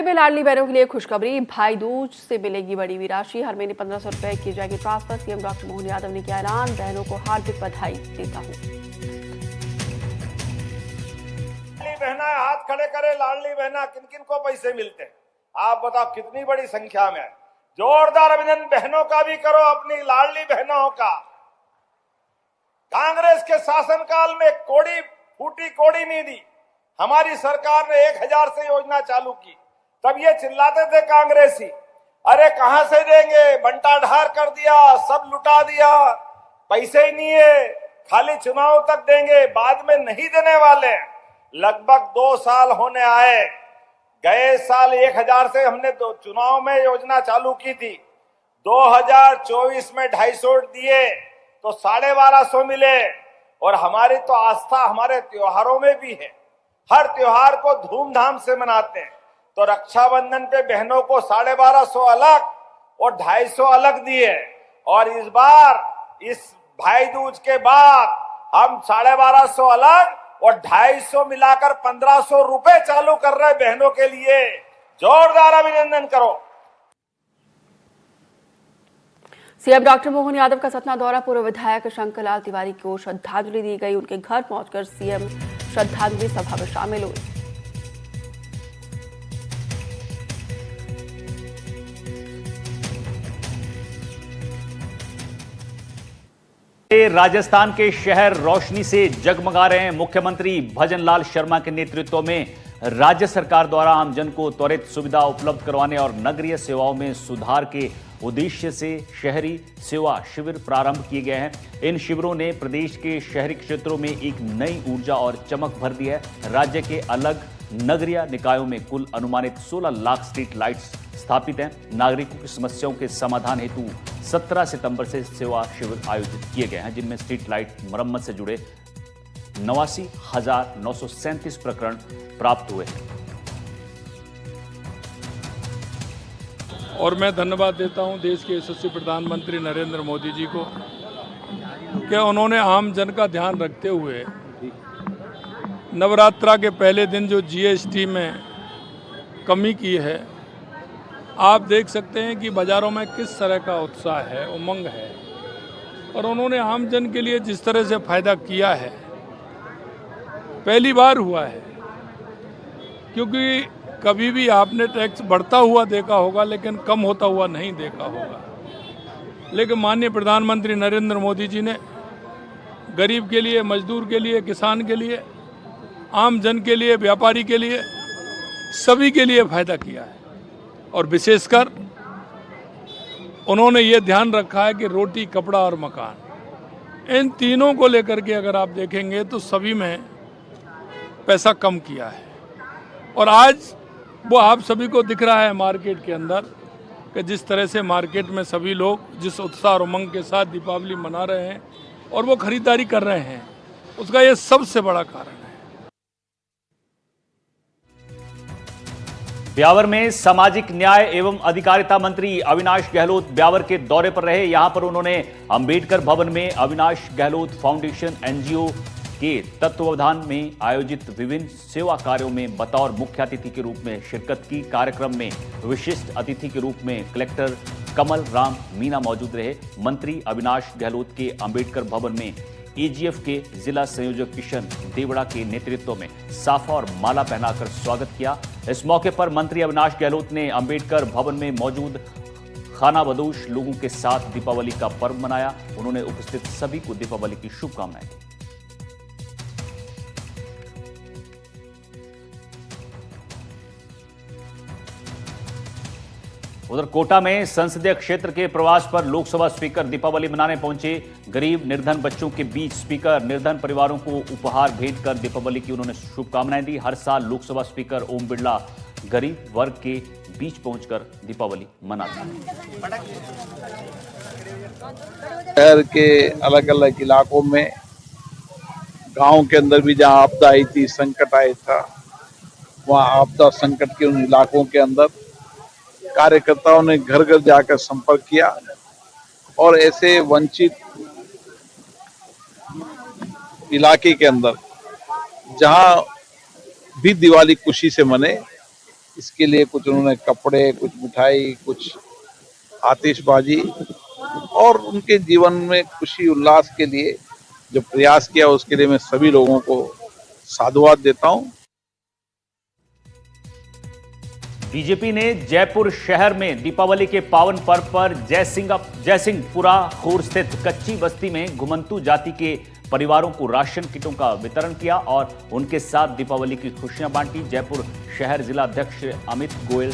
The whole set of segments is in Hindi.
में लाडली बहनों के लिए खुशखबरी। भाई दूज से मिलेगी बड़ी हुई राशि। हर महीने 1500 रुपए की जाएगी transfer. CM doctor Mohan Yadav ने किया ऐलान। बहनों को हार्दिक बधाई देता हूं। लाडली बहना हाथ खड़े करे। लाडली बहना किन किन को पैसे मिलते हैं आप बताओ, कितनी बड़ी संख्या में। जोरदार अभिनंदन बहनों का भी करो, अपनी लाडली बहनों का। कांग्रेस के शासनकाल में कोड़ी फूटी कोड़ी नहीं दी। हमारी सरकार ने 1000 से योजना चालू की। तब ये चिल्लाते थे कांग्रेसी, अरे कहां से देंगे, बंटा ढार कर दिया, सब लुटा दिया, पैसे ही नहीं है, खाली चुनाव तक देंगे, बाद में नहीं देने वाले। लगभग 2 साल होने आए। गए साल 1000 से हमने चुनाव में योजना चालू की थी। 2024 में 250 दिए तो 1250 मिले। और हमारी तो आस्था हमारे त्योहारों में भी है। हर त्योहार को धूमधाम से मनाते हैं। तो रक्षाबंधन पे बहनों को 1250 अलग और 250 अलग दिए। और इस बार इस भाई दूज के बाद हम 1250 अलग और 250 मिलाकर 1500 रुपए चालू कर रहे हैं बहनों के लिए। जोरदार अभिनंदन करो। सीएम डॉक्टर मोहन यादव का सतना दौरा। पूर्व विधायक शंकर लाल तिवारी को श्रद्धांजलि दी गई। उनके घर पहुंचकर सीएम श्रद्धांजलि सभा में शामिल हुए। राजस्थान के शहर रोशनी से जगमगा रहे हैं। मुख्यमंत्री भजनलाल शर्मा के नेतृत्व में राज्य सरकार द्वारा आमजन को त्वरित सुविधा उपलब्ध करवाने और नगरीय सेवाओं में सुधार के उद्देश्य से शहरी सेवा शिविर प्रारंभ किए गए हैं। इन शिविरों ने प्रदेश के शहरी क्षेत्रों में एक नई ऊर्जा और चमक भर दी है। राज्य के अलग नगरीय निकायों में कुल अनुमानित 16 लाख स्ट्रीट लाइट्स स्थापित हैं। नागरिकों की समस्याओं के समाधान हेतु 17 सितंबर से सेवा शिविर आयोजित किए गए हैं, जिनमें स्ट्रीट लाइट मरम्मत से जुड़े 89,937 प्रकरण प्राप्त हुए हैं। और मैं धन्यवाद देता हूं देश के यशस्वी प्रधानमंत्री नरेंद्र मोदी जी को कि उन्होंने आम जन का ध्यान रखते हुए नवरात्रा के पहले दिन जो जीएसटी में कमी की है। आप देख सकते हैं कि बाज़ारों में किस तरह का उत्साह है, उमंग है। और उन्होंने आम जन के लिए जिस तरह से फ़ायदा किया है, पहली बार हुआ है। क्योंकि कभी भी आपने टैक्स बढ़ता हुआ देखा होगा लेकिन कम होता हुआ नहीं देखा होगा। लेकिन माननीय प्रधानमंत्री नरेंद्र मोदी जी ने गरीब के लिए, मजदूर के लिए, किसान के लिए, आम जन के लिए, व्यापारी के लिए, सभी के लिए फ़ायदा किया है। और विशेषकर उन्होंने ये ध्यान रखा है कि रोटी, कपड़ा और मकान, इन तीनों को लेकर के अगर आप देखेंगे तो सभी में पैसा कम किया है। और आज वो आप सभी को दिख रहा है मार्केट के अंदर कि जिस तरह से मार्केट में सभी लोग जिस उत्साह और उमंग के साथ दीपावली मना रहे हैं और वो खरीदारी कर रहे हैं, उसका ये सबसे बड़ा कारण है। ब्यावर में सामाजिक न्याय एवं अधिकारिता मंत्री अविनाश गहलोत ब्यावर के दौरे पर रहे। यहां पर उन्होंने अंबेडकर भवन में अविनाश गहलोत फाउंडेशन एनजीओ के तत्वावधान में आयोजित विभिन्न सेवा कार्यों में बतौर मुख्य अतिथि के रूप में शिरकत की। कार्यक्रम में विशिष्ट अतिथि के रूप में कलेक्टर कमल राम मीना मौजूद रहे। मंत्री अविनाश गहलोत के अंबेडकर भवन में एजीएफ के जिला संयोजक किशन देवड़ा के नेतृत्व में साफा और माला पहनाकर स्वागत किया। इस मौके पर मंत्री अविनाश गहलोत ने अंबेडकर भवन में मौजूद खानाबदोश लोगों के साथ दीपावली का पर्व मनाया। उन्होंने उपस्थित सभी को दीपावली की शुभकामनाएं दी। उधर कोटा में संसदीय क्षेत्र के प्रवास पर लोकसभा स्पीकर दीपावली मनाने पहुंचे। गरीब निर्धन बच्चों के बीच स्पीकर निर्धन परिवारों को उपहार भेंट कर दीपावली की उन्होंने शुभकामनाएं दी। हर साल लोकसभा स्पीकर ओम बिरला गरीब वर्ग के बीच पहुंचकर दीपावली मनाते हैं। शहर के अलग अलग इलाकों में, गांव के अंदर भी जहां आपदा आई थी, संकट आया था, वहां आपदा संकट के उन इलाकों के अंदर कार्यकर्ताओं ने घर घर जाकर संपर्क किया और ऐसे वंचित इलाके के अंदर जहां भी दिवाली खुशी से मने, इसके लिए कुछ उन्होंने कपड़े, कुछ मिठाई, कुछ आतिशबाजी और उनके जीवन में खुशी उल्लास के लिए जो प्रयास किया उसके लिए मैं सभी लोगों को साधुवाद देता हूं। बीजेपी ने जयपुर शहर में दीपावली के पावन पर्व पर जयसिंहपुरा खोर स्थित कच्ची बस्ती में घुमंतू जाति के परिवारों को राशन किटों का वितरण किया और उनके साथ दीपावली की खुशियां बांटी। जयपुर शहर जिला अध्यक्ष अमित गोयल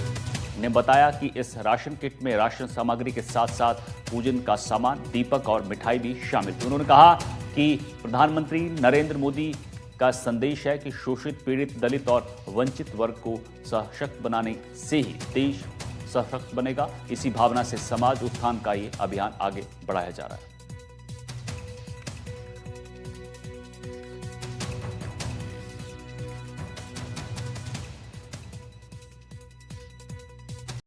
ने बताया कि इस राशन किट में राशन सामग्री के साथ साथ पूजन का सामान, दीपक और मिठाई भी शामिल थी। उन्होंने कहा कि प्रधानमंत्री नरेंद्र मोदी का संदेश है कि शोषित, पीड़ित, दलित और वंचित वर्ग को सशक्त बनाने से ही देश सशक्त बनेगा। इसी भावना से समाज उत्थान का ये अभियान आगे बढ़ाया जा रहा है।